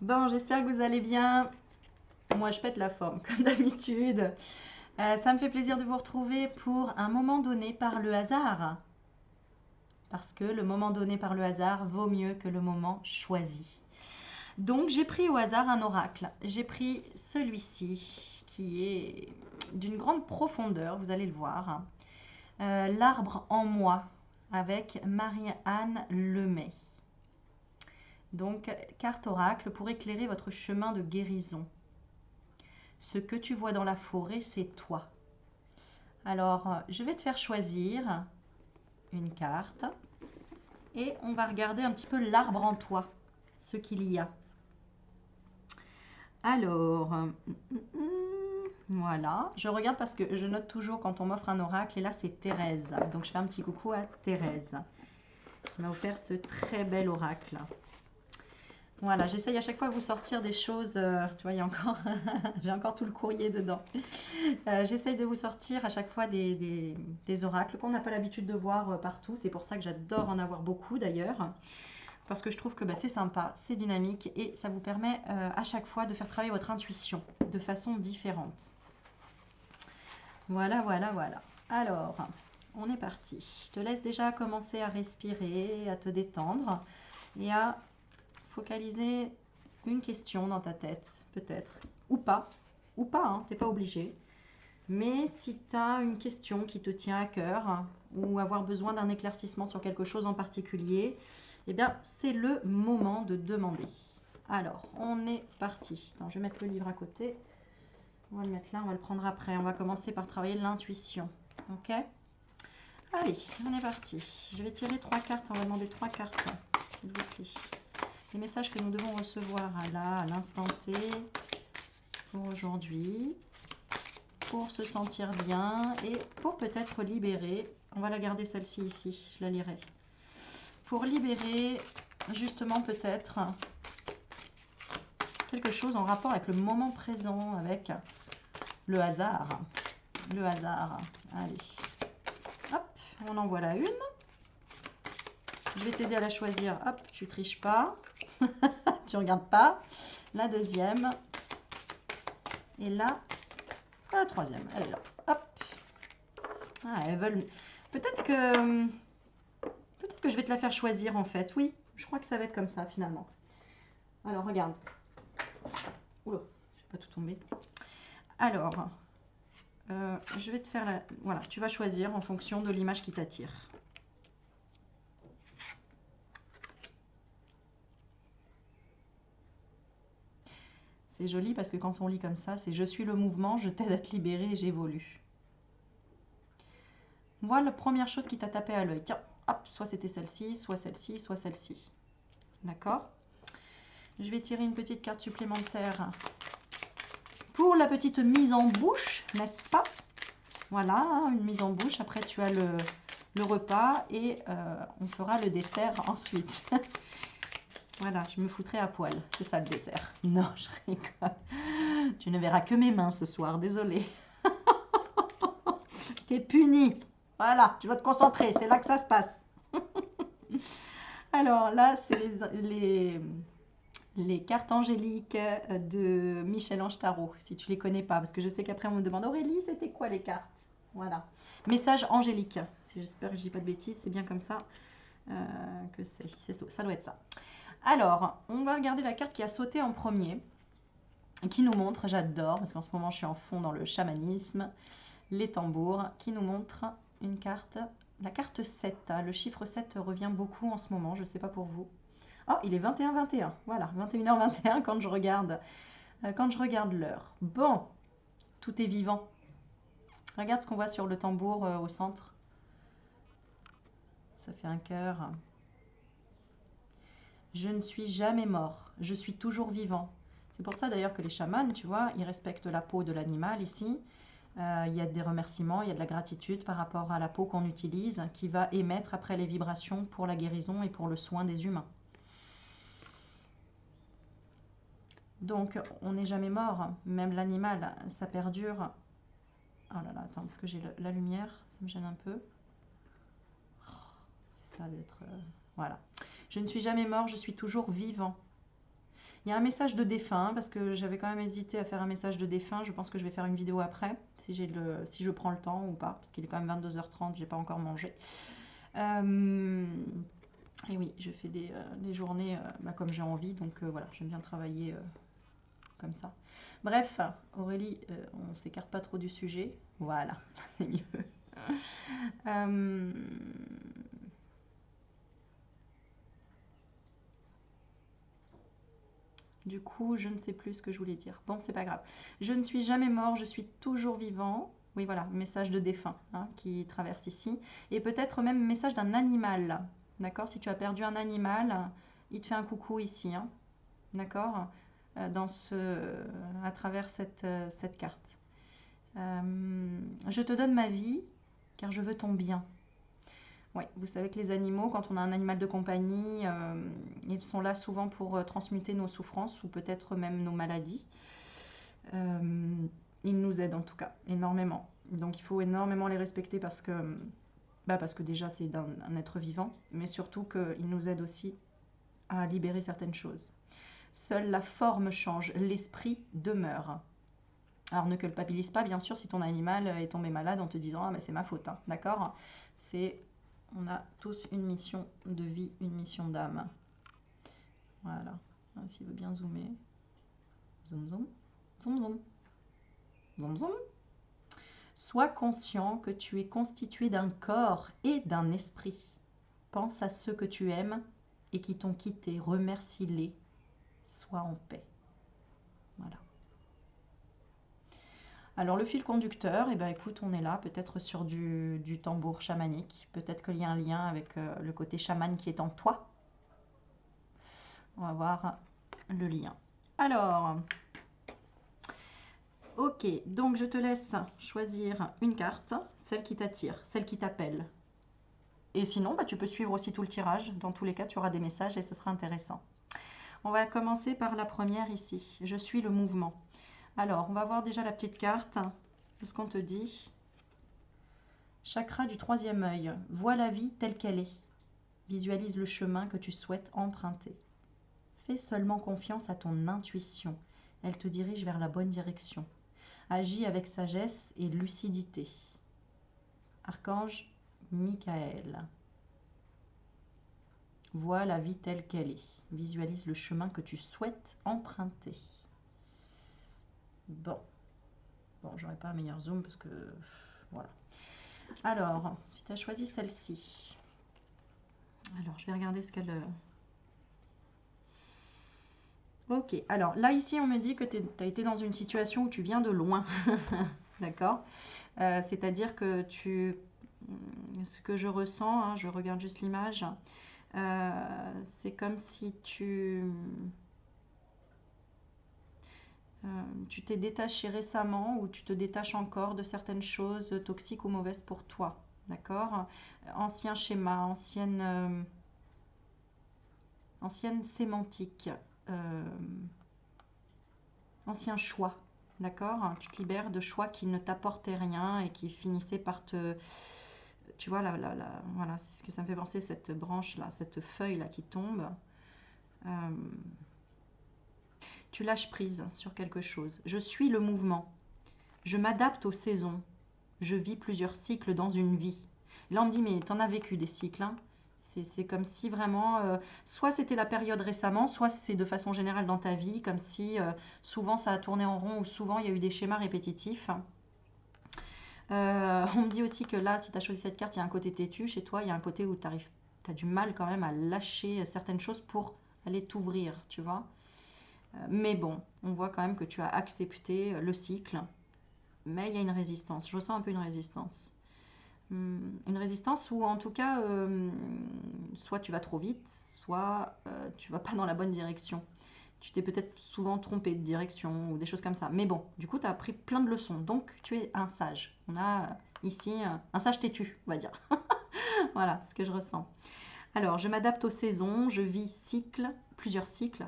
Bon, j'espère que vous allez bien. Moi, je pète la forme, comme d'habitude. Ça me fait plaisir de vous retrouver pour un moment donné par le hasard. Parce que le moment donné par le hasard vaut mieux que le moment choisi. Donc, j'ai pris au hasard un oracle. J'ai pris celui-ci, qui est d'une grande profondeur, vous allez le voir. L'arbre en moi, avec Marie-Anne Lemay. Donc, carte oracle pour éclairer votre chemin de guérison. Ce que tu vois dans la forêt, c'est toi. Alors, je vais te faire choisir une carte et on va regarder un petit peu l'arbre en toi, ce qu'il y a. Alors, voilà, je regarde parce que je note toujours quand on m'offre un oracle et là c'est Thérèse. Donc je fais un petit coucou à Thérèse qui m'a offert ce très bel oracle. Voilà, j'essaye à chaque fois de vous sortir des choses. Tu vois, il y a encore, j'ai encore tout le courrier dedans. J'essaye de vous sortir à chaque fois des oracles qu'on n'a pas l'habitude de voir partout. C'est pour ça que j'adore en avoir beaucoup d'ailleurs. Parce que je trouve que bah, c'est sympa, c'est dynamique et ça vous permet à chaque fois de faire travailler votre intuition de façon différente. Voilà, voilà, voilà. Alors, on est parti. Je te laisse déjà commencer à respirer, à te détendre et à focaliser une question dans ta tête, peut-être, ou pas, hein, t'es pas obligé. Mais si tu as une question qui te tient à cœur ou avoir besoin d'un éclaircissement sur quelque chose en particulier, eh bien, c'est le moment de demander. Alors, on est parti. Attends, je vais mettre le livre à côté. On va le mettre là, on va le prendre après. On va commencer par travailler l'intuition. Ok? Allez, on est parti. Je vais tirer 3 cartes. On va demander 3 cartes, s'il vous plaît. Les messages que nous devons recevoir là, à l'instant T, pour aujourd'hui, pour se sentir bien et pour peut-être libérer. On va la garder celle-ci ici, je la lirai. Pour libérer justement peut-être quelque chose en rapport avec le moment présent, avec le hasard. Le hasard. Allez. Hop, on en voilà une. Je vais t'aider à la choisir. Hop, tu triches pas. Tu regardes pas. La deuxième. Et là, la troisième. Elle est là. Hop. Ah, elles veulent... Peut-être que je vais te la faire choisir en fait. Oui, je crois que ça va être comme ça finalement. Alors, regarde. Oula, je vais pas tout tomber. Alors, je vais te faire la... Voilà, tu vas choisir en fonction de l'image qui t'attire. C'est joli parce que quand on lit comme ça, c'est « Je suis le mouvement, je t'aide à te libérer et j'évolue ». Voilà la première chose qui t'a tapé à l'œil. Tiens, hop, soit c'était celle-ci, soit celle-ci, soit celle-ci. D'accord? Je vais tirer une petite carte supplémentaire pour la petite mise en bouche, n'est-ce pas? Voilà, une mise en bouche. Après, tu as le repas et on fera le dessert ensuite. Voilà, je me foutrai à poil. C'est ça le dessert. Non, je rigole. Tu ne verras que mes mains ce soir, désolée. T'es puni. Voilà, tu vas te concentrer, c'est là que ça se passe. Alors là, c'est les cartes angéliques de Michel-Ange Tarot, si tu les connais pas, parce que je sais qu'après on me demande Aurélie, c'était quoi les cartes? Voilà, message angélique. J'espère que je dis pas de bêtises, c'est bien comme ça que ça doit être ça. Alors, on va regarder la carte qui a sauté en premier, qui nous montre, j'adore, parce qu'en ce moment je suis en fond dans le chamanisme, les tambours, qui nous montre une carte, la carte 7. Le chiffre 7 revient beaucoup en ce moment, je ne sais pas pour vous. Oh, il est 21h21, voilà, 21h21 quand je regarde l'heure. Bon, tout est vivant. Regarde ce qu'on voit sur le tambour au centre. Ça fait un cœur. Je ne suis jamais mort, je suis toujours vivant. C'est pour ça d'ailleurs que les chamans, tu vois, ils respectent la peau de l'animal ici. Il y a des remerciements, il y a de la gratitude par rapport à la peau qu'on utilise, qui va émettre après les vibrations pour la guérison et pour le soin des humains. Donc, on n'est jamais mort, même l'animal, ça perdure. Oh là là, attends, parce que j'ai la lumière, ça me gêne un peu. C'est ça d'être... voilà. Je ne suis jamais mort, je suis toujours vivant. Il y a un message de défunt, parce que j'avais quand même hésité à faire un message de défunt. Je pense que je vais faire une vidéo après, si je prends le temps ou pas, parce qu'il est quand même 22h30, j'ai pas encore mangé. Et oui, je fais des journées comme j'ai envie, donc voilà, j'aime bien travailler comme ça. Bref, Aurélie, on s'écarte pas trop du sujet. Voilà, c'est mieux. Du coup, je ne sais plus ce que je voulais dire. Bon, c'est pas grave. Je ne suis jamais mort, je suis toujours vivant. Oui, voilà, message de défunt hein, qui traverse ici. Et peut-être même message d'un animal. D'accord? Si tu as perdu un animal, il te fait un coucou ici. Hein, d'accord? À travers cette carte. Je te donne ma vie car je veux ton bien. Oui, vous savez que les animaux, quand on a un animal de compagnie, ils sont là souvent pour transmuter nos souffrances ou peut-être même nos maladies. Ils nous aident en tout cas, énormément. Donc il faut énormément les respecter parce que déjà c'est un être vivant, mais surtout qu'ils nous aident aussi à libérer certaines choses. Seule la forme change, l'esprit demeure. Alors ne culpabilise pas bien sûr si ton animal est tombé malade en te disant ah mais c'est ma faute, hein, d'accord? On a tous une mission de vie, une mission d'âme. Voilà. S'il veut bien zoomer. Zoom, zoom. Zoom, zoom. Zoom, zoom. Sois conscient que tu es constitué d'un corps et d'un esprit. Pense à ceux que tu aimes et qui t'ont quitté. Remercie-les. Sois en paix. Voilà. Alors le fil conducteur, eh ben, écoute, on est là peut-être sur du tambour chamanique. Peut-être qu'il y a un lien avec le côté chaman qui est en toi. On va voir le lien. Alors, ok, donc je te laisse choisir une carte, celle qui t'attire, celle qui t'appelle. Et sinon, tu peux suivre aussi tout le tirage. Dans tous les cas, tu auras des messages et ce sera intéressant. On va commencer par la première ici. Je suis le mouvement. Alors, on va voir déjà la petite carte. Qu'est-ce qu'on te dit? Chakra du troisième œil. Vois la vie telle qu'elle est. Visualise le chemin que tu souhaites emprunter. Fais seulement confiance à ton intuition. Elle te dirige vers la bonne direction. Agis avec sagesse et lucidité. Archange Michael. Vois la vie telle qu'elle est. Visualise le chemin que tu souhaites emprunter. Bon, j'aurais pas un meilleur zoom parce que voilà. Alors, si tu as choisi celle-ci, alors je vais regarder ce qu'elle. Ok, alors là ici on me dit que tu as été dans une situation où tu viens de loin. D'accord? C'est-à-dire que ce que je ressens, hein, je regarde juste l'image, c'est comme si tu t'es détaché récemment ou tu te détaches encore de certaines choses toxiques ou mauvaises pour toi. D'accord? Ancien schéma, ancienne sémantique, ancien choix. D'accord? Tu te libères de choix qui ne t'apportaient rien et qui finissaient par te... Tu vois, voilà, c'est ce que ça me fait penser, cette branche-là, cette feuille-là qui tombe. Tu lâches prise sur quelque chose. Je suis le mouvement. Je m'adapte aux saisons. Je vis plusieurs cycles dans une vie. Là, on me dit, mais t'en as vécu des cycles, hein? C'est comme si vraiment, soit c'était la période récemment, soit c'est de façon générale dans ta vie, comme si souvent ça a tourné en rond ou souvent il y a eu des schémas répétitifs. On me dit aussi que là, si tu as choisi cette carte, il y a un côté têtu chez toi, il y a un côté où tu as du mal quand même à lâcher certaines choses pour aller t'ouvrir, tu vois. Mais bon, on voit quand même que tu as accepté le cycle, mais il y a une résistance. Je ressens un peu une résistance. Une résistance où en tout cas, soit tu vas trop vite, soit tu vas pas dans la bonne direction. Tu t'es peut-être souvent trompé de direction ou des choses comme ça. Mais bon, du coup, tu as appris plein de leçons. Donc, tu es un sage. On a ici un sage têtu, on va dire. Voilà ce que je ressens. Alors, je m'adapte aux saisons. Je vis plusieurs cycles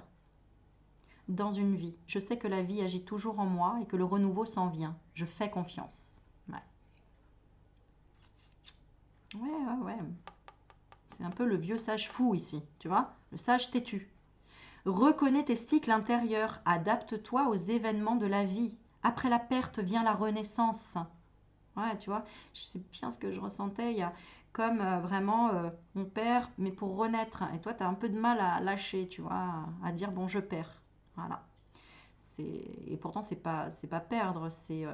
dans une vie. Je sais que la vie agit toujours en moi et que le renouveau s'en vient. Je fais confiance. Ouais. C'est un peu le vieux sage fou ici, tu vois? Le sage têtu. Reconnais tes cycles intérieurs, adapte-toi aux événements de la vie. Après la perte vient la renaissance. Ouais, tu vois, je sais bien ce que je ressentais. Il y a comme vraiment, on perd, mais pour renaître. Et toi, tu as un peu de mal à lâcher, tu vois, à dire bon, je perds. Voilà. Et pourtant, c'est pas perdre, c'est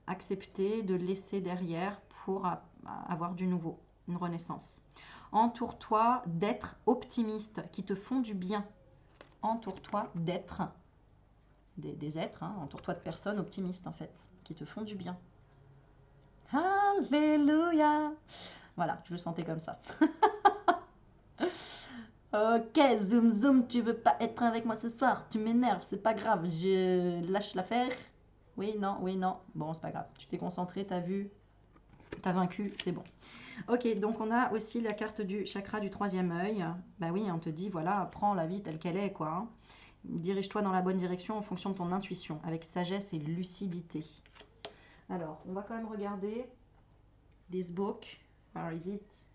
accepter de laisser derrière pour avoir du nouveau, une renaissance. Entoure-toi d'êtres optimistes qui te font du bien. Entoure-toi d'êtres, des êtres, hein, entoure-toi de personnes optimistes en fait, qui te font du bien. Alléluia. Voilà, je le sentais comme ça. Ok, zoom zoom, tu veux pas être avec moi ce soir? Tu m'énerves, c'est pas grave, je lâche l'affaire. Oui, non, oui, non. Bon, c'est pas grave. Tu t'es concentré, t'as vu, t'as vaincu, c'est bon. Ok, donc on a aussi la carte du chakra du troisième œil. Bah oui, on te dit, voilà, prends la vie telle qu'elle est, quoi. Hein. Dirige-toi dans la bonne direction en fonction de ton intuition, avec sagesse et lucidité. Alors, on va quand même regarder this book. Where is it?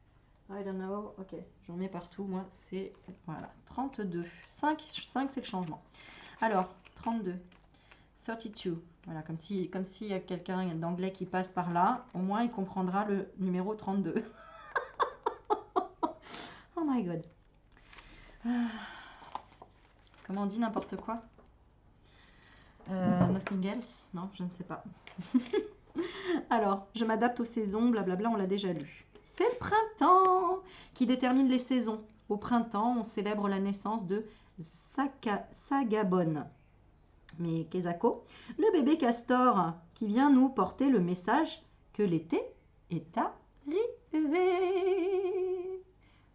I don't know. Ok, j'en mets partout. Moi, c'est voilà, 32. 5 c'est le changement. Alors, 32. 32. Voilà, comme s'il y a quelqu'un d'anglais qui passe par là, au moins il comprendra le numéro 32. Oh my god. Comment on dit n'importe quoi? Nothing else? Non, je ne sais pas. Alors, je m'adapte aux saisons, blablabla, on l'a déjà lu. C'est le printemps qui détermine les saisons. Au printemps, on célèbre la naissance de Sagabon. Mais Kezako, le bébé castor qui vient nous porter le message que l'été est arrivé.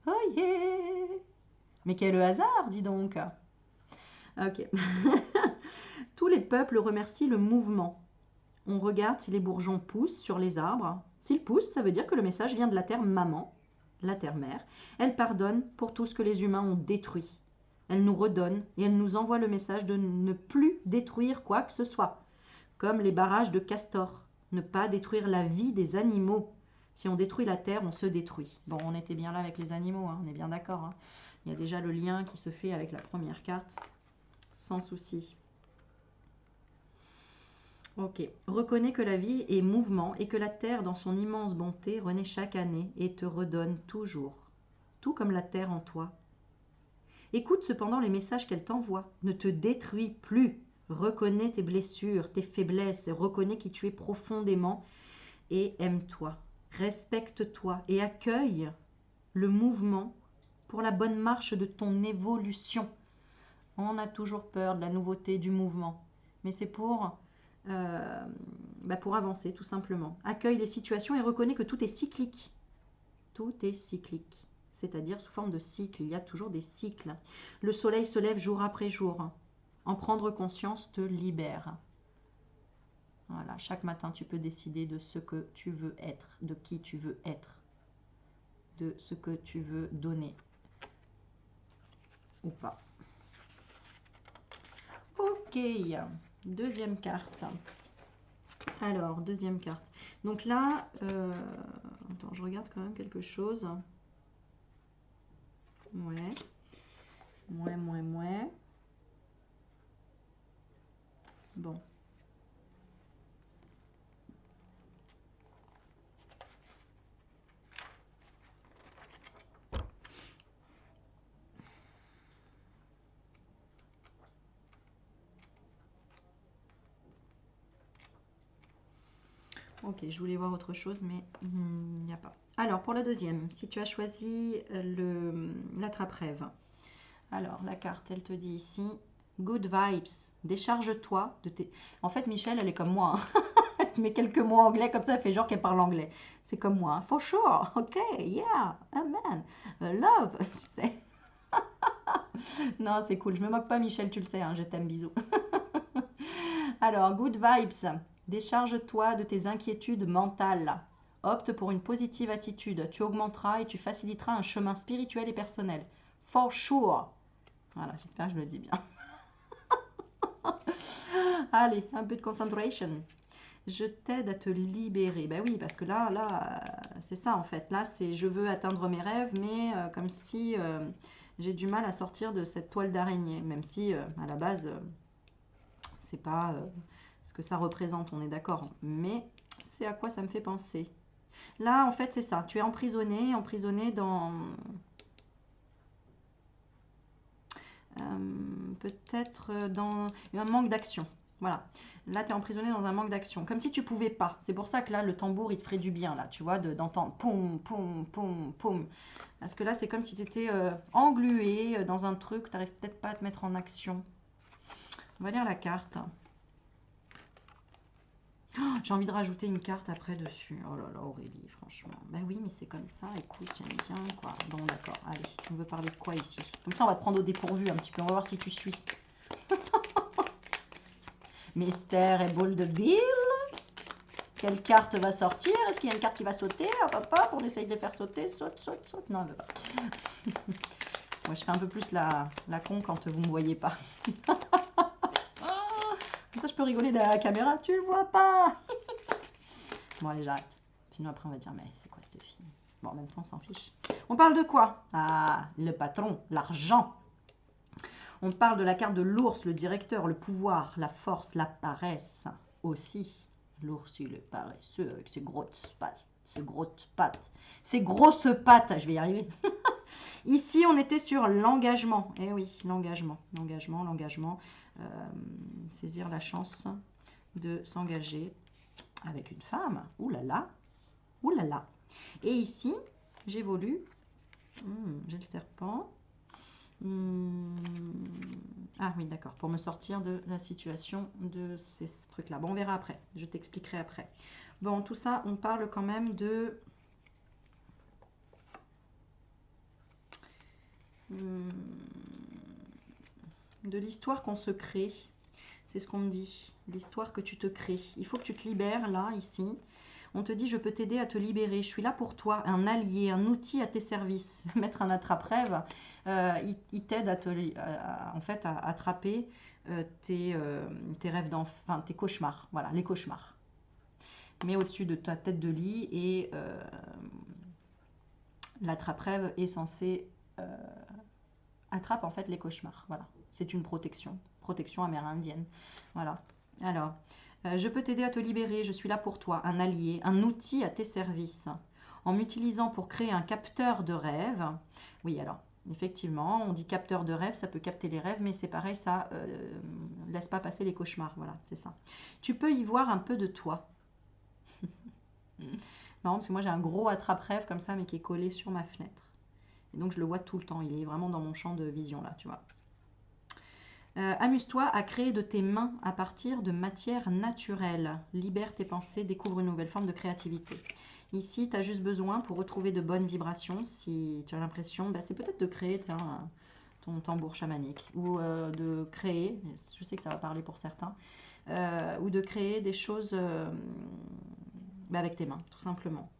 Oh yeah! Mais quel hasard, dis donc! Ok. Tous les peuples remercient le mouvement. On regarde si les bourgeons poussent sur les arbres. S'ils poussent, ça veut dire que le message vient de la terre maman, la terre mère. Elle pardonne pour tout ce que les humains ont détruit. Elle nous redonne et elle nous envoie le message de ne plus détruire quoi que ce soit. Comme les barrages de Castor. Ne pas détruire la vie des animaux. Si on détruit la terre, on se détruit. Bon, on était bien là avec les animaux, hein, on est bien d'accord. Hein. Il y a déjà le lien qui se fait avec la première carte. Sans souci. Ok. Reconnais que la vie est mouvement et que la terre, dans son immense bonté, renaît chaque année et te redonne toujours. Tout comme la terre en toi. Écoute cependant les messages qu'elle t'envoie. Ne te détruis plus. Reconnais tes blessures, tes faiblesses, reconnais qui tu es profondément et aime-toi. Respecte-toi et accueille le mouvement pour la bonne marche de ton évolution. On a toujours peur de la nouveauté, du mouvement. Mais c'est pour avancer, tout simplement. Accueille les situations et reconnais que tout est cyclique. Tout est cyclique. C'est-à-dire sous forme de cycle. Il y a toujours des cycles. Le soleil se lève jour après jour. En prendre conscience te libère. Voilà, chaque matin, tu peux décider de ce que tu veux être, de qui tu veux être, de ce que tu veux donner ou pas. Ok, deuxième carte. Alors, deuxième carte. Donc là, attends, je regarde quand même quelque chose. Ouais. Bon. Ok, je voulais voir autre chose, mais il n'y a pas. Alors, pour la deuxième, si tu as choisi l'attrape-rêve. Alors, la carte, elle te dit ici, good vibes, décharge-toi de tes... En fait, Michel, elle est comme moi. Hein. Elle met quelques mots anglais, comme ça, elle fait genre qu'elle parle anglais. C'est comme moi. Hein. For sure, ok, yeah, amen, love, tu sais. Non, c'est cool. Je me moque pas, Michel, tu le sais, hein, je t'aime, bisous. Alors, good vibes, décharge-toi de tes inquiétudes mentales. Opte pour une positive attitude. Tu augmenteras et tu faciliteras un chemin spirituel et personnel. For sure. Voilà, j'espère que je le dis bien. Allez, un peu de concentration. Je t'aide à te libérer. Ben oui, parce que là, c'est ça en fait. Là, c'est je veux atteindre mes rêves, mais comme si j'ai du mal à sortir de cette toile d'araignée, même si à la base, c'est pas ce que ça représente, on est d'accord. Mais c'est à quoi ça me fait penser. Là, en fait, c'est ça. Tu es emprisonné, emprisonné dans... peut-être dans un manque d'action. Voilà. Là, tu es emprisonné dans un manque d'action. Comme si tu pouvais pas. C'est pour ça que là, le tambour, il te ferait du bien, là, tu vois, d'entendre poum, poum, poum, poum. Parce que là, c'est comme si tu étais englué dans un truc, tu n'arrives peut-être pas à te mettre en action. On va lire la carte. Oh, j'ai envie de rajouter une carte après dessus. Oh là là, Aurélie, franchement. Ben oui, mais c'est comme ça. Écoute, j'aime bien, quoi. Bon, d'accord. Allez, on veut parler de quoi ici? Comme ça, on va te prendre au dépourvu un petit peu. On va voir si tu suis. Mystère et boule de bille. Quelle carte va sortir? Est-ce qu'il y a une carte qui va sauter? Hop, hop, hop, on essaye de les faire sauter. Saute, saute, saute. Non, elle veut pas. Moi, je fais un peu plus la con quand vous ne me voyez pas. Comme ça, je peux rigoler derrière la caméra. Tu le vois pas. Bon, allez, j'arrête. Sinon, après, on va dire, mais c'est quoi cette fille? Bon, en même temps, on s'en fiche. On parle de quoi? Ah, le patron, l'argent. On parle de la carte de l'ours, le directeur, le pouvoir, la force, la paresse aussi. L'ours, il est paresseux avec ses grosses pattes. Ses grosses pattes, je vais y arriver. Ici, on était sur l'engagement. Eh oui, l'engagement. Saisir la chance de s'engager avec une femme. Ouh là là. Ouh là là. Et ici, j'évolue. J'ai le serpent. Ah oui, d'accord. Pour me sortir de la situation de ces trucs-là. Bon, on verra après. Je t'expliquerai après. Bon, tout ça, on parle quand même de... de l'histoire qu'on se crée. C'est ce qu'on me dit. L'histoire que tu te crées. Il faut que tu te libères, là, ici. On te dit, je peux t'aider à te libérer. Je suis là pour toi, un allié, un outil à tes services. Mettre un attrape-rêve, il t'aide en fait, à attraper tes rêves d'enfant, enfin, tes cauchemars. Voilà, les cauchemars. Mais au-dessus de ta tête de lit et l'attrape-rêve est censé attrape en fait les cauchemars. Voilà, c'est une protection amérindienne. Voilà. Alors, je peux t'aider à te libérer, je suis là pour toi, un allié, un outil à tes services. En m'utilisant pour créer un capteur de rêve. Oui, alors, effectivement, on dit capteur de rêve, ça peut capter les rêves, mais c'est pareil, ça laisse pas passer les cauchemars. Voilà, c'est ça. Tu peux y voir un peu de toi. Marrant, parce que moi j'ai un gros attrape-rêve comme ça, mais qui est collé sur ma fenêtre. Et donc je le vois tout le temps, il est vraiment dans mon champ de vision là, tu vois. Amuse-toi à créer de tes mains à partir de matière naturelle. Libère tes pensées, découvre une nouvelle forme de créativité. Ici, tu as juste besoin, pour retrouver de bonnes vibrations, si tu as l'impression, c'est peut-être de créer ton tambour chamanique, ou de créer, je sais que ça va parler pour certains, ou de créer des choses avec tes mains, tout simplement.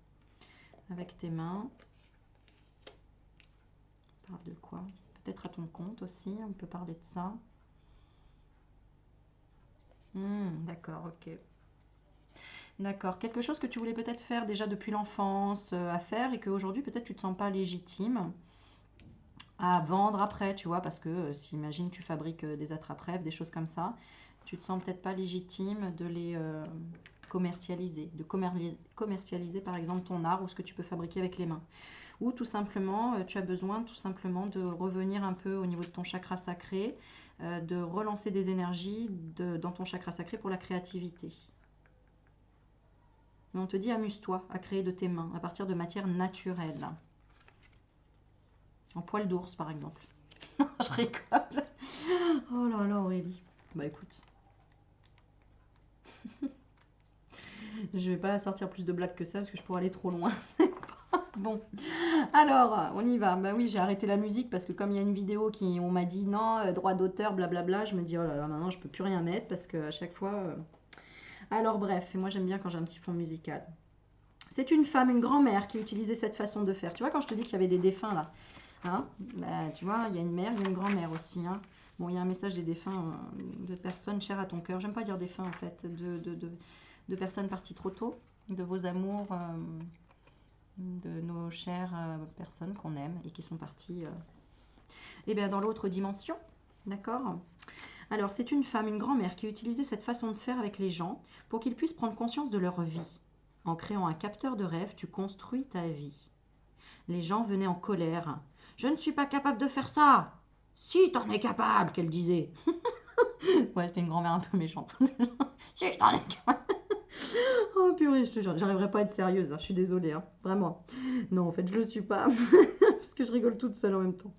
Avec tes mains. On parle de quoi? Peut-être à ton compte aussi, on peut parler de ça. D'accord, ok. D'accord. Quelque chose que tu voulais peut-être faire déjà depuis l'enfance à faire et qu'aujourd'hui peut-être tu ne te sens pas légitime à vendre après, tu vois, parce que si imagine tu fabriques des attrape-rêves, des choses comme ça, tu te sens peut-être pas légitime de les commercialiser, de commercialiser par exemple ton art ou ce que tu peux fabriquer avec les mains. Ou tout simplement, tu as besoin tout simplement de revenir un peu au niveau de ton chakra sacré, de relancer des énergies dans ton chakra sacré pour la créativité. Mais on te dit amuse-toi à créer de tes mains à partir de matières naturelles. En poil d'ours par exemple. Je rigole. Oh là là Aurélie. Bah écoute. Je vais pas sortir plus de blagues que ça parce que je pourrais aller trop loin. Bon, alors on y va. Bah oui, j'ai arrêté la musique parce que comme il y a une vidéo qui on m'a dit non, droit d'auteur, blablabla, je me dis oh là là, maintenant je peux plus rien mettre parce que à chaque fois. Alors bref, et moi j'aime bien quand j'ai un petit fond musical. C'est une femme, une grand-mère qui utilisait cette façon de faire. Tu vois quand je te dis qu'il y avait des défunts là, hein, bah, tu vois, il y a une mère, il y a une grand-mère aussi. Hein. Bon, il y a un message des défunts, de personnes chères à ton cœur. J'aime pas dire défunts en fait, de personnes parties trop tôt, de vos amours, de nos chères personnes qu'on aime et qui sont parties Eh bien, dans l'autre dimension, d'accord? Alors, c'est une femme, une grand-mère qui utilisait cette façon de faire avec les gens pour qu'ils puissent prendre conscience de leur vie. En créant un capteur de rêve, tu construis ta vie. Les gens venaient en colère. « Je ne suis pas capable de faire ça !»« Si, t'en es capable !» qu'elle disait. Ouais, c'était une grand-mère un peu méchante. « Si, t'en es capable !» Oh purée, je te jure, j'arriverai pas à être sérieuse, hein, je suis désolée, hein, vraiment. Non, en fait, je le suis pas, parce que je rigole toute seule en même temps.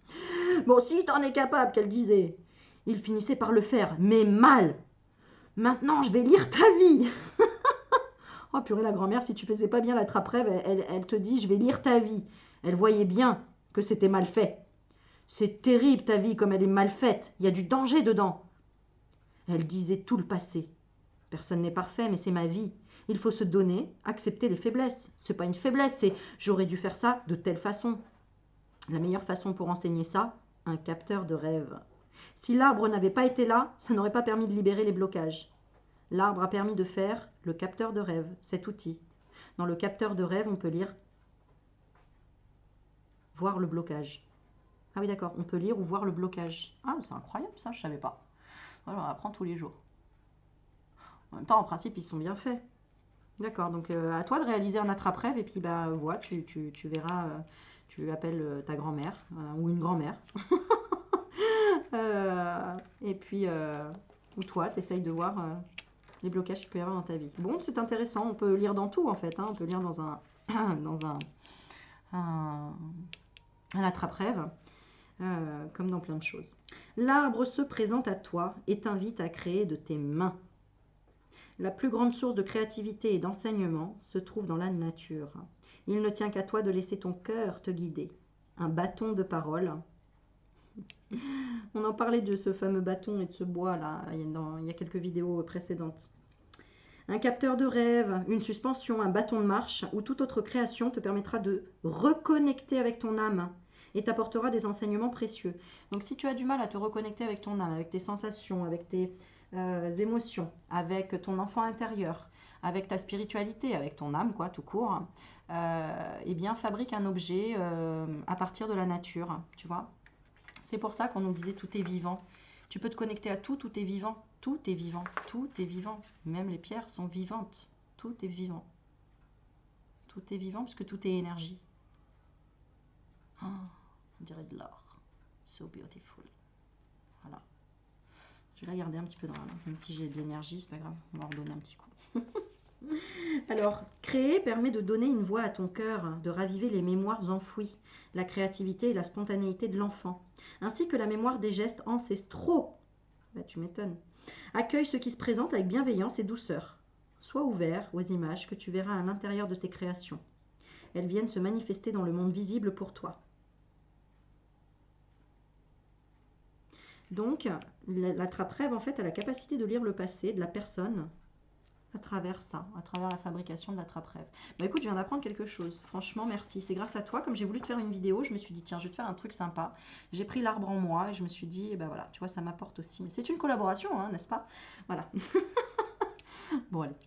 Bon, si, t'en es capable, qu'elle disait. Il finissait par le faire, mais mal. Maintenant, je vais lire ta vie. Oh purée, la grand-mère, si tu faisais pas bien la trappe-rêve, elle te dit, je vais lire ta vie. Elle voyait bien que c'était mal fait. C'est terrible ta vie comme elle est mal faite, il y a du danger dedans. Elle disait tout le passé. Personne n'est parfait, mais c'est ma vie. Il faut se donner, accepter les faiblesses. C'est pas une faiblesse, c'est j'aurais dû faire ça de telle façon. La meilleure façon pour enseigner ça, un capteur de rêve. Si l'arbre n'avait pas été là, ça n'aurait pas permis de libérer les blocages. L'arbre a permis de faire le capteur de rêve, cet outil. Dans le capteur de rêve, on peut lire, voir le blocage. Ah oui, d'accord, on peut lire ou voir le blocage. Ah, c'est incroyable ça, je savais pas. Voilà, on apprend tous les jours. En même temps, en principe, ils sont bien faits. D'accord, donc à toi de réaliser un attrape-rêve et puis bah voilà, tu verras, tu appelles ta grand-mère ou une grand-mère. Et puis, ou toi, tu essayes de voir les blocages qu'il peut y avoir dans ta vie. Bon, c'est intéressant, on peut lire dans tout en fait, hein, on peut lire dans un, dans un attrape-rêve, comme dans plein de choses. L'arbre se présente à toi et t'invite à créer de tes mains. La plus grande source de créativité et d'enseignement se trouve dans la nature. Il ne tient qu'à toi de laisser ton cœur te guider. Un bâton de parole. On en parlait de ce fameux bâton et de ce bois là, il y a quelques vidéos précédentes. Un capteur de rêve, une suspension, un bâton de marche ou toute autre création te permettra de reconnecter avec ton âme et t'apportera des enseignements précieux. Donc si tu as du mal à te reconnecter avec ton âme, avec tes sensations, avec tes émotions, avec ton enfant intérieur, avec ta spiritualité, avec ton âme, quoi, tout court, eh bien, fabrique un objet à partir de la nature, tu vois. C'est pour ça qu'on nous disait tout est vivant. Tu peux te connecter à tout, tout est vivant. Tout est vivant, tout est vivant. Même les pierres sont vivantes. Tout est vivant. Tout est vivant puisque tout est énergie. Oh, on dirait de l'or. So beautiful. Voilà. Je vais la garder un petit peu dans la main. Même si j'ai de l'énergie, c'est pas grave. On va en donner un petit coup. Alors, créer permet de donner une voix à ton cœur, de raviver les mémoires enfouies, la créativité et la spontanéité de l'enfant, ainsi que la mémoire des gestes ancestraux. Bah, tu m'étonnes. Accueille ce qui se présente avec bienveillance et douceur. Sois ouvert aux images que tu verras à l'intérieur de tes créations. Elles viennent se manifester dans le monde visible pour toi. Donc, l'attrape-rêve, en fait, a la capacité de lire le passé de la personne à travers ça, à travers la fabrication de l'attrape-rêve. Bah écoute, je viens d'apprendre quelque chose. Franchement, merci. C'est grâce à toi, comme j'ai voulu te faire une vidéo, je me suis dit, tiens, je vais te faire un truc sympa. J'ai pris l'arbre en moi et je me suis dit, eh ben voilà, tu vois, ça m'apporte aussi. Mais c'est une collaboration, hein, n'est-ce pas? Voilà. Bon, allez.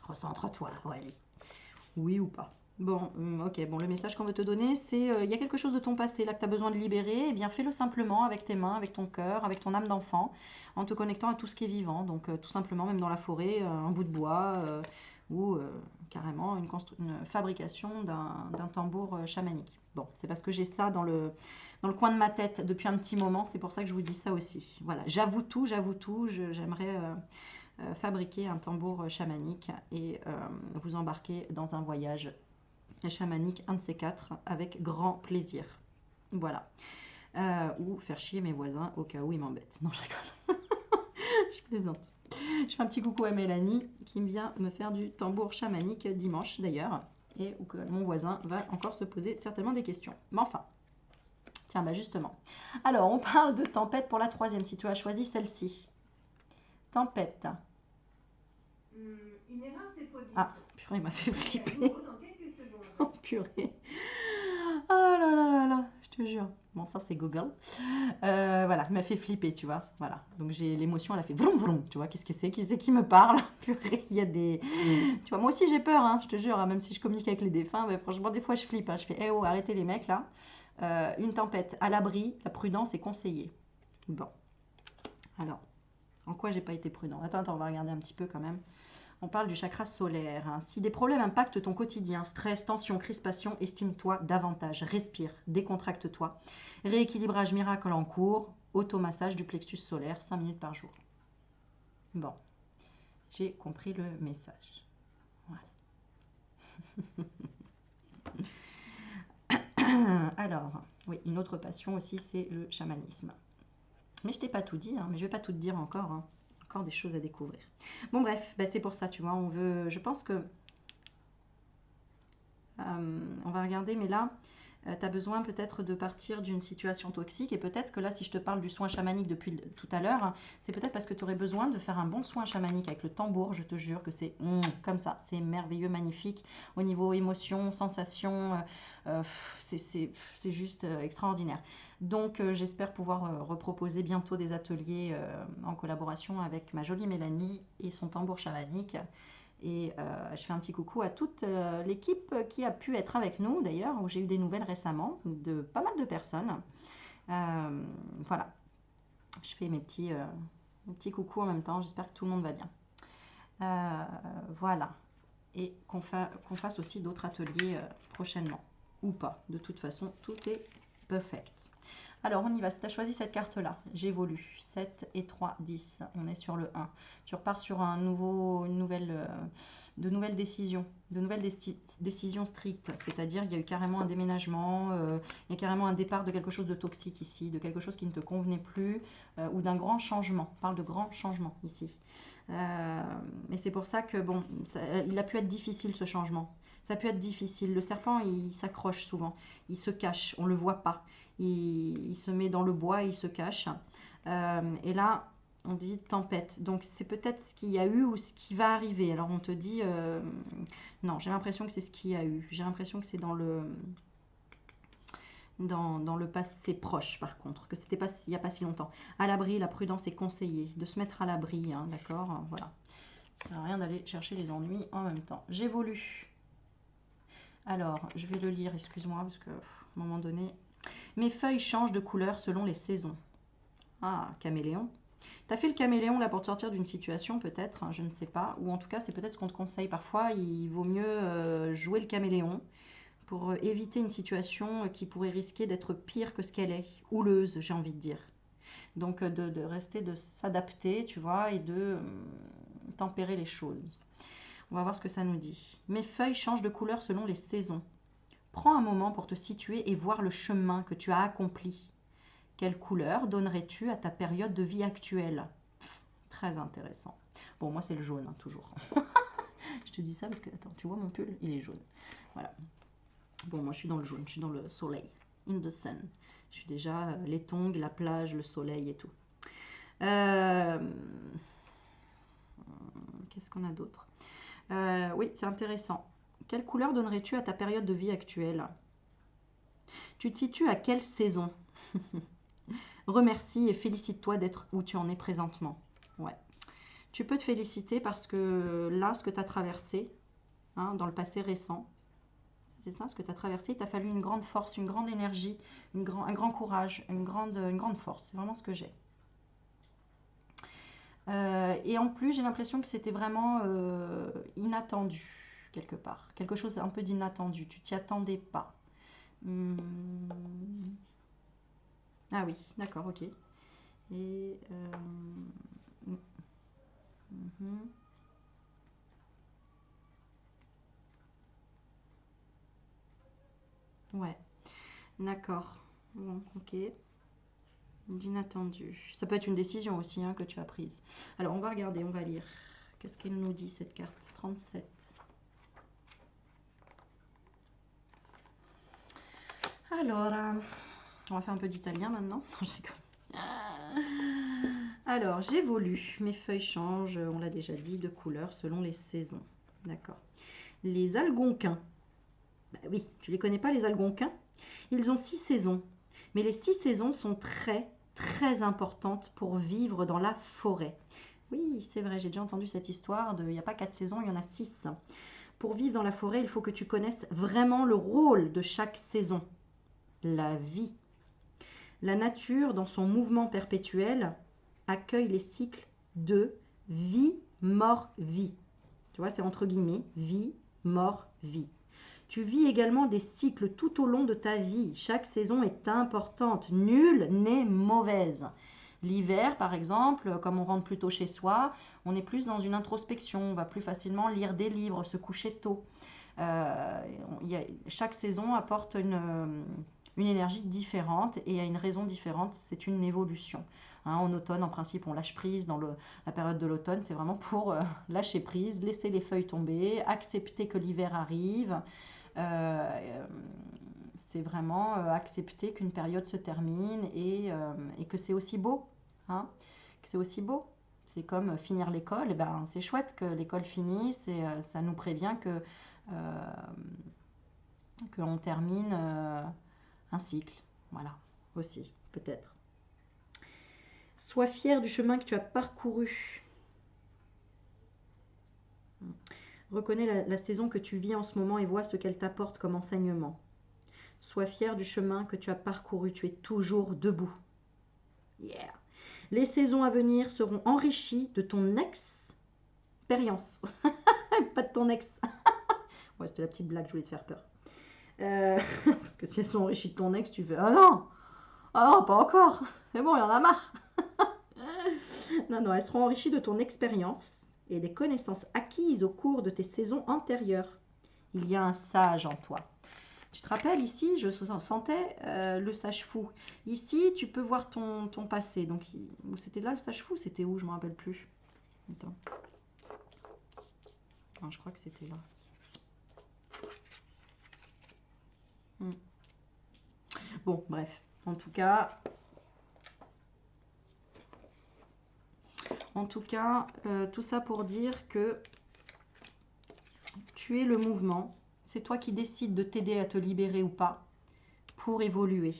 Recentre-toi, Aurélie. Oui ou pas? Bon, ok, bon, le message qu'on veut te donner, c'est il y a quelque chose de ton passé là que tu as besoin de libérer, eh bien fais-le simplement avec tes mains, avec ton cœur, avec ton âme d'enfant, en te connectant à tout ce qui est vivant. Donc tout simplement, même dans la forêt, un bout de bois ou carrément une fabrication d'un tambour chamanique. Bon, c'est parce que j'ai ça dans le coin de ma tête depuis un petit moment, c'est pour ça que je vous dis ça aussi. Voilà, j'avoue tout, j'aimerais fabriquer un tambour chamanique et vous embarquer dans un voyage chamanique, un de ces quatre, avec grand plaisir. Voilà. Ou faire chier mes voisins au cas où ils m'embêtent. Non, je rigole. Je plaisante. Je fais un petit coucou à Mélanie qui vient me faire du tambour chamanique dimanche d'ailleurs. Et où que mon voisin va encore se poser certainement des questions. Mais enfin. Tiens, bah justement. Alors, on parle de tempête pour la troisième, si tu as choisi celle-ci. Tempête. Une erreur s'est produite. Ah, purée, il m'a fait flipper. Dans quelques secondes. Oh purée. Oh là là là là. Je Je te jure. Bon, ça c'est Google. Voilà, il m'a fait flipper, tu vois. Voilà. Donc j'ai l'émotion, elle a fait vroom vroom, tu vois. Qu'est-ce que c'est? Qui c'est qui me parle? Purée, il y a des. Tu vois, moi aussi j'ai peur, hein, je te jure, hein, même si je communique avec les défunts, mais franchement, des fois je flippe, hein. Je fais, eh oh, arrêtez les mecs là. Une tempête à l'abri, la prudence est conseillée. Bon, alors, en quoi j'ai pas été prudent? Attends, on va regarder un petit peu quand même. On parle du chakra solaire, hein. Si des problèmes impactent ton quotidien, stress, tension, crispation, estime-toi davantage, respire, décontracte-toi. Rééquilibrage miracle en cours, automassage du plexus solaire, 5 minutes par jour. Bon, j'ai compris le message. Voilà. Alors, oui, une autre passion aussi, c'est le chamanisme. Mais je t'ai pas tout dit, hein, mais je vais pas tout te dire encore, hein. Encore des choses à découvrir. Bon bref, bah, c'est pour ça, tu vois, on veut, je pense que on va regarder, mais là, tu as besoin peut-être de partir d'une situation toxique, et peut-être que là, si je te parle du soin chamanique depuis tout à l'heure, c'est peut-être parce que tu aurais besoin de faire un bon soin chamanique avec le tambour. Je te jure que c'est comme ça, c'est merveilleux, magnifique, au niveau émotion, sensation, c'est juste extraordinaire. Donc j'espère pouvoir reproposer bientôt des ateliers en collaboration avec ma jolie Mélanie et son tambour chamanique. Et je fais un petit coucou à toute l'équipe qui a pu être avec nous, d'ailleurs, où j'ai eu des nouvelles récemment de pas mal de personnes. Voilà, je fais mes petits coucous en même temps, j'espère que tout le monde va bien. Voilà, et qu'on fasse aussi d'autres ateliers prochainement, ou pas. De toute façon, tout est perfect. Alors, on y va. Tu as choisi cette carte-là. J'évolue. 7 et 3, 10. On est sur le 1. Tu repars sur de nouvelles décisions. De nouvelles décisions strictes. C'est-à-dire, il y a eu carrément un déménagement. Il y a carrément un départ de quelque chose de toxique ici. De quelque chose qui ne te convenait plus. Ou d'un grand changement. On parle de grand changement ici. Mais c'est pour ça que, bon, il a pu être difficile ce changement. Ça peut être difficile. Le serpent, il s'accroche souvent. Il se cache. On ne le voit pas. Il se met dans le bois et il se cache. Et là, on dit tempête. Donc, c'est peut-être ce qu'il y a eu ou ce qui va arriver. Alors, on te dit... non, j'ai l'impression que c'est ce qu'il y a eu. J'ai l'impression que c'est dans le passé proche, par contre. Que c'était pas il n'y a pas si longtemps. À l'abri, la prudence est conseillée. De se mettre à l'abri, hein, d'accord? Voilà. Ça sert à rien d'aller chercher les ennuis en même temps. J'évolue. Alors, je vais le lire, excuse-moi, parce qu'à un moment donné... Mes feuilles changent de couleur selon les saisons. Ah, caméléon. Tu as fait le caméléon là pour te sortir d'une situation peut-être, hein, je ne sais pas. Ou en tout cas, c'est peut-être ce qu'on te conseille parfois. Il vaut mieux jouer le caméléon pour éviter une situation qui pourrait risquer d'être pire que ce qu'elle est. Houleuse, j'ai envie de dire. Donc de rester, de s'adapter, tu vois, et de tempérer les choses. On va voir ce que ça nous dit. Mes feuilles changent de couleur selon les saisons. Prends un moment pour te situer et voir le chemin que tu as accompli. Quelle couleur donnerais-tu à ta période de vie actuelle? Très intéressant. Bon, moi c'est le jaune, hein, toujours. Je te dis ça parce que, attends, tu vois mon pull? Il est jaune. Voilà. Bon, moi je suis dans le jaune, je suis dans le soleil. In the sun. Je suis déjà les tongs, la plage, le soleil et tout. Qu'est-ce qu'on a d'autre? Oui, c'est intéressant. Quelle couleur donnerais-tu à ta période de vie actuelle? Tu te situes à quelle saison? Remercie et félicite-toi d'être où tu en es présentement. Ouais. Tu peux te féliciter parce que là, ce que tu as traversé, hein, dans le passé récent, c'est ça, ce que tu as traversé, il t'a fallu une grande force, une grande énergie, un grand courage, une grande force. C'est vraiment ce que j'ai. Et en plus, j'ai l'impression que c'était vraiment inattendu, quelque part. Quelque chose un peu d'inattendu. Tu t'y attendais pas. Ah oui, d'accord, ok. Et... ouais, d'accord. Bon, ok. D'inattendu. Ça peut être une décision aussi, hein, que tu as prise. Alors, on va regarder, on va lire. Qu'est-ce qu'elle nous dit, cette carte? 37. Alors, on va faire un peu d'italien maintenant. Non, je rigole. Alors, j'évolue. Mes feuilles changent, on l'a déjà dit, de couleur selon les saisons. D'accord. Les algonquins. Bah oui, tu les connais pas, les algonquins? Ils ont 6 saisons. Mais les 6 saisons sont très, très importantes pour vivre dans la forêt. Oui, c'est vrai, j'ai déjà entendu cette histoire il n'y a pas 4 saisons, il y en a 6. Pour vivre dans la forêt, il faut que tu connaisses vraiment le rôle de chaque saison. La vie. La nature, dans son mouvement perpétuel, accueille les cycles de vie, mort, vie. Tu vois, c'est entre guillemets, vie, mort, vie. Tu vis également des cycles tout au long de ta vie. Chaque saison est importante. Nulle n'est mauvaise. L'hiver, par exemple, comme on rentre plus tôt chez soi, on est plus dans une introspection. On va plus facilement lire des livres, se coucher tôt. Chaque saison apporte une énergie différente et à une raison différente. C'est une évolution. Hein, en automne, en principe, on lâche prise. Dans la période de l'automne, c'est vraiment pour lâcher prise, laisser les feuilles tomber, accepter que l'hiver arrive. C'est vraiment accepter qu'une période se termine et que c'est aussi beau. Hein, que c'est aussi beau. C'est comme finir l'école. Et ben, c'est chouette que l'école finisse et ça nous prévient qu'on termine un cycle. Voilà, aussi, peut-être. Sois fier du chemin que tu as parcouru. Reconnais la saison que tu vis en ce moment et vois ce qu'elle t'apporte comme enseignement. Sois fier du chemin que tu as parcouru. Tu es toujours debout. Yeah. Les saisons à venir seront enrichies de ton expérience. Pas de ton ex. Ouais, c'était la petite blague, je voulais te faire peur. Parce que si elles sont enrichies de ton ex, tu fais « Ah non, ah non, pas encore. C'est bon, il y en a marre. » Non, non, elles seront enrichies de ton expérience et des connaissances acquises au cours de tes saisons antérieures. Il y a un sage en toi. Tu te rappelles, ici, je sentais le sage fou. Ici, tu peux voir ton passé. Donc, c'était là le sage fou? C'était où? Je ne me rappelle plus. Attends. Non, je crois que c'était là. Bon, bref. En tout cas, tout ça pour dire que tu es le mouvement. C'est toi qui décides de t'aider à te libérer ou pas pour évoluer.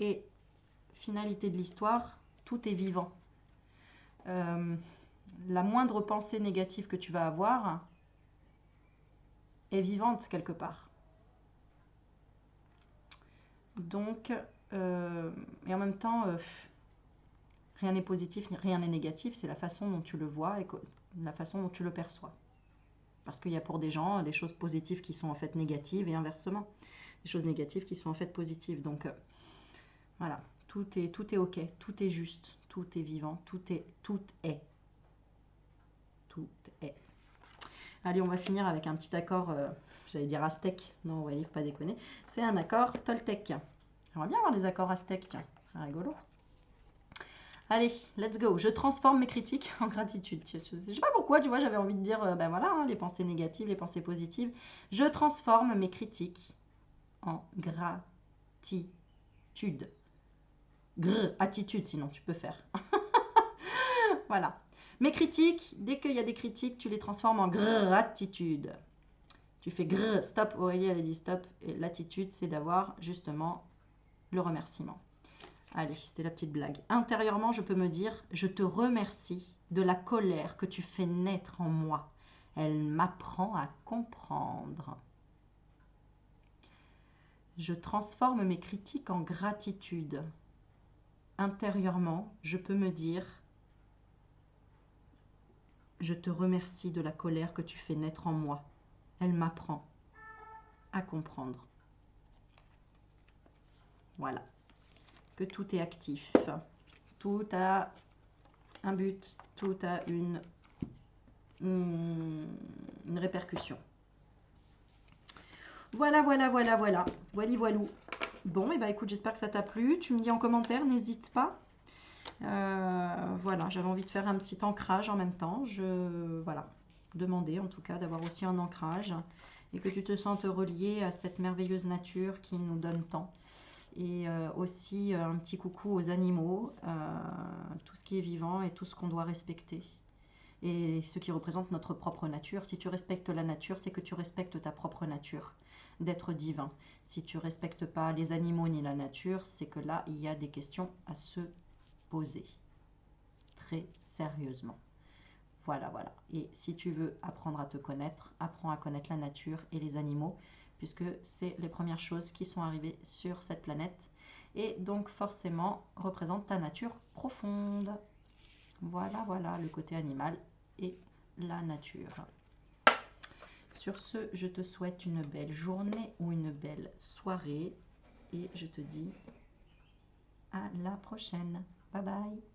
Et finalité de l'histoire, tout est vivant. La moindre pensée négative que tu vas avoir est vivante quelque part. Donc, et en même temps, rien n'est positif, rien n'est négatif, c'est la façon dont tu le vois et la façon dont tu le perçois. Parce qu'il y a pour des gens des choses positives qui sont en fait négatives et inversement. Des choses négatives qui sont en fait positives. Donc, voilà, tout est ok, tout est juste, tout est vivant, tout est. Allez, on va finir avec un petit accord, j'allais dire aztèque, non, ouais, il ne faut pas déconner. C'est un accord toltèque. J'aimerais bien avoir des accords aztèques, tiens, très rigolo. Allez, let's go. Je transforme mes critiques en gratitude. Je ne sais pas pourquoi, tu vois, j'avais envie de dire, ben voilà, hein, les pensées négatives, les pensées positives. Je transforme mes critiques en gratitude. Attitude, sinon tu peux faire. Voilà. Mes critiques, dès qu'il y a des critiques, tu les transformes en gratitude. Tu fais stop, Aurélie, elle a dit stop. Et l'attitude, c'est d'avoir justement le remerciement. Allez, c'était la petite blague. Intérieurement, je peux me dire, je te remercie de la colère que tu fais naître en moi. Elle m'apprend à comprendre. Je transforme mes critiques en gratitude. Intérieurement, je peux me dire, je te remercie de la colère que tu fais naître en moi. Elle m'apprend à comprendre. Voilà. Que tout est actif. Tout a un but, tout a une répercussion. Voilà. Voilou. Bon, et bah écoute, j'espère que ça t'a plu. Tu me dis en commentaire, n'hésite pas. Voilà, j'avais envie de faire un petit ancrage en même temps. Voilà, demander en tout cas d'avoir aussi un ancrage et que tu te sentes relié à cette merveilleuse nature qui nous donne tant. Et aussi un petit coucou aux animaux, tout ce qui est vivant et tout ce qu'on doit respecter. Et ce qui représente notre propre nature. Si tu respectes la nature, c'est que tu respectes ta propre nature. d'être divin. Si tu respectes pas les animaux ni la nature, c'est que là, il y a des questions à se poser très sérieusement. Voilà, voilà. Et si tu veux apprendre à te connaître, apprends à connaître la nature et les animaux, puisque c'est les premières choses qui sont arrivées sur cette planète, et donc forcément représentent ta nature profonde. Voilà, voilà, le côté animal et la nature. Sur ce, je te souhaite une belle journée ou une belle soirée, et je te dis à la prochaine. Bye bye.